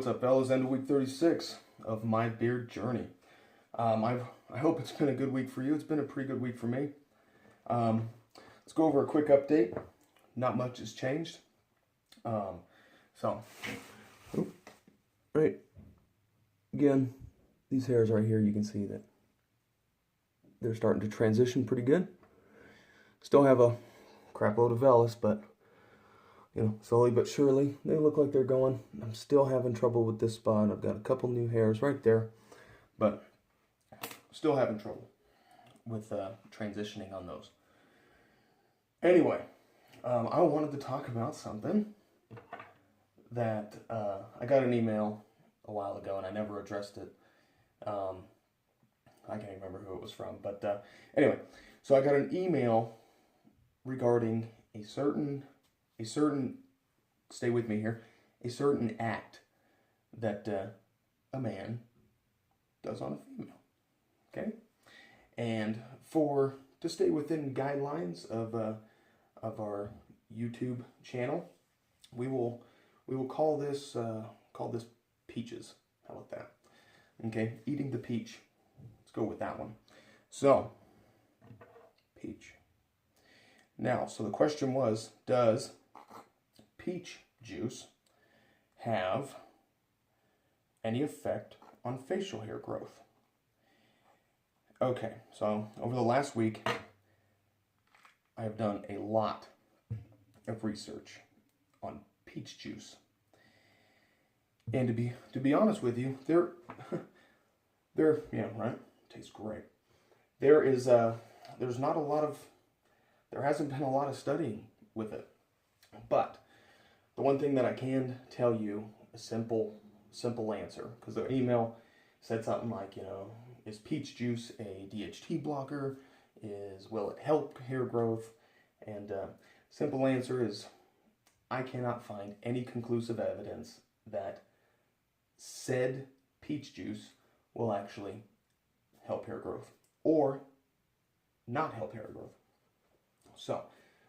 what's up, fellas? End of week 36 of my beard journey. I hope it's been a good week for you. It's been a pretty good week for me. Let's go over a quick update. Not much has changed. Right. Again, these hairs right here, you can see that they're starting to transition pretty good. Still have a crap load of vellus, but slowly but surely, they look like they're going. I'm still having trouble with this spot. I've got a couple new hairs right there, but still having trouble with transitioning on those. Anyway, I wanted to talk about something that I got an email a while ago, and I never addressed it. I can't even remember who it was from, but anyway, so I got an email regarding a certain, stay with me here, a certain act that a man does on a female, okay? And to stay within guidelines of our YouTube channel, we will call this peaches. How about that? Okay, eating the peach. Let's go with that one. So, peach. Now, so the question was, does peach juice have any effect on facial hair growth? Okay, so over the last week, I have done a lot of research on peach juice. And to be honest with you, they're right? Tastes great. There hasn't been a lot of studying with it. But the one thing that I can tell you, a simple answer, because the email said something like, is peach juice a DHT blocker? Will it help hair growth? And simple answer is, I cannot find any conclusive evidence that said peach juice will actually help hair growth or not help hair growth. So,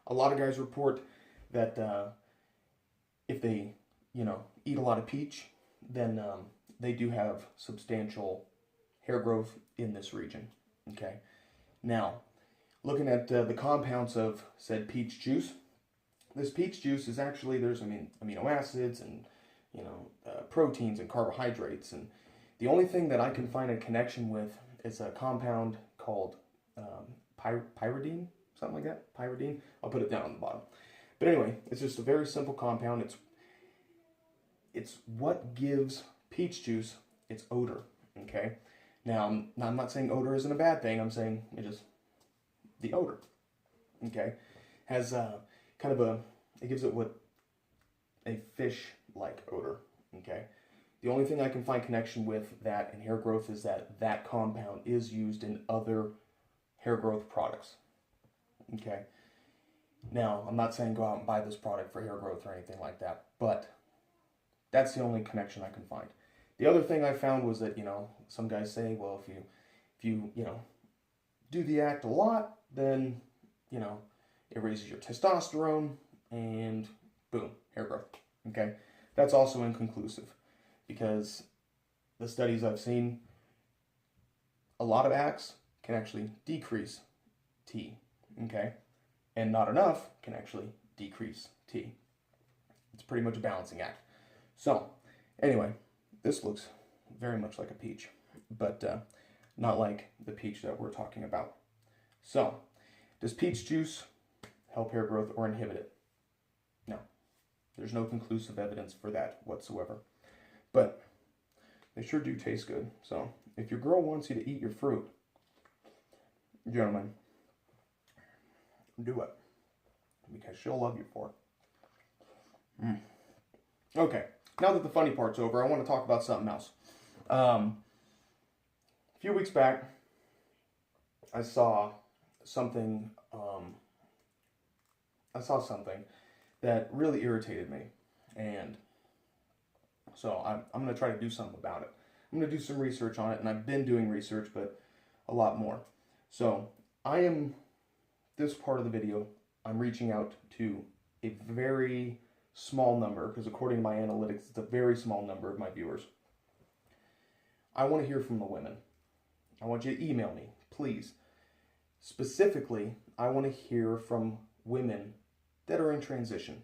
a lot of guys report that if they, eat a lot of peach, then they do have substantial hair growth in this region. Okay. Now, looking at the compounds of said peach juice, this peach juice is actually, there's amino acids and proteins and carbohydrates, and the only thing that I can find a connection with is a compound called pyridine, something like that. Pyridine. I'll put it down on the bottom. But anyway, it's just a very simple compound. It's what gives peach juice its odor. Okay. Now I'm not saying odor isn't a bad thing. I'm saying it is the odor. Okay. Has it gives it what a fish-like odor. Okay. The only thing I can find connection with that and hair growth is that compound is used in other hair growth products. Okay. Now, I'm not saying go out and buy this product for hair growth or anything like that, but that's the only connection I can find. The other thing I found was that, some guys say, well, if you do the act a lot, then, it raises your testosterone and boom, hair growth. Okay. That's also inconclusive because the studies I've seen, a lot of acts can actually decrease T. Okay. And not enough can actually decrease T. It's pretty much a balancing act. So, anyway, this looks very much like a peach, but not like the peach that we're talking about. So, does peach juice help hair growth or inhibit it? No. There's no conclusive evidence for that whatsoever. But they sure do taste good. So, if your girl wants you to eat your fruit, gentlemen, do it, because she'll love you for it. Okay, now that the funny part's over, I want to talk about something else. A few weeks back, I saw something that really irritated me, and so I'm going to try to do something about it. I'm going to do some research on it, and I've been doing research, but a lot more. So this part of the video, I'm reaching out to a very small number, because according to my analytics, it's a very small number of my viewers. I want to hear from the women. I want you to email me, please. Specifically, I want to hear from women that are in transition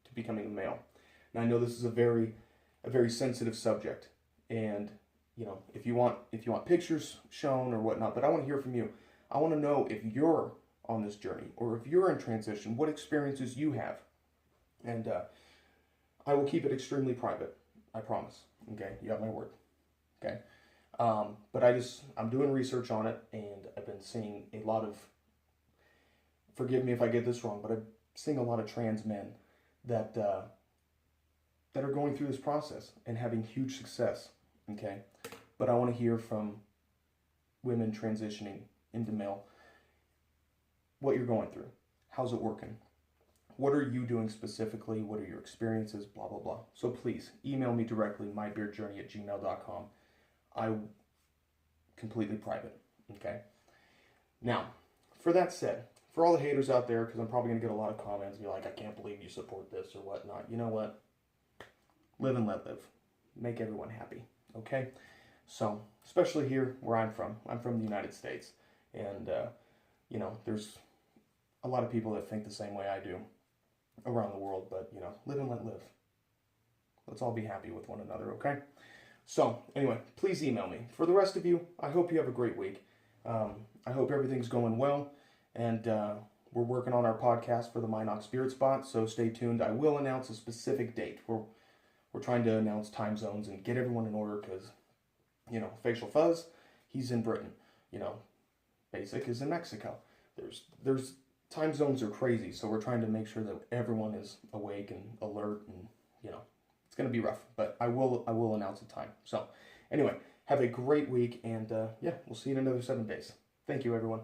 to becoming a male. Now, I know this is a very sensitive subject, and if you want pictures shown or whatnot, but I want to hear from you. I want to know if you're on this journey or if you're in transition, what experiences you have, and I will keep it extremely private. I promise. Okay, you have my word. Okay. But I'm doing research on it, and I've been seeing a lot of, forgive me if I get this wrong, but I'm seeing a lot of trans men that are going through this process and having huge success, okay? But I want to hear from women transitioning into male, what you're going through, how's it working, what are you doing specifically, what are your experiences, blah, blah, blah. So please, email me directly, mybeardjourney@gmail.com. I'm completely private, okay? Now, for that said, for all the haters out there, because I'm probably going to get a lot of comments, be like, I can't believe you support this or whatnot. You know what? Live and let live. Make everyone happy, okay? So, especially here where I'm from. I'm from the United States. And, there's a lot of people that think the same way I do around the world. But, live and let live. Let's all be happy with one another, okay? So, anyway, please email me. For the rest of you, I hope you have a great week. I hope everything's going well. And we're working on our podcast for the Minox Spirit Spot, so stay tuned. I will announce a specific date. We're trying to announce time zones and get everyone in order because, Facial Fuzz, he's in Britain. Basic is in Mexico. There's time zones are crazy, so we're trying to make sure that everyone is awake and alert, and it's going to be rough, but I will announce a time. So anyway, have a great week, and we'll see you in another 7 days. Thank you, everyone.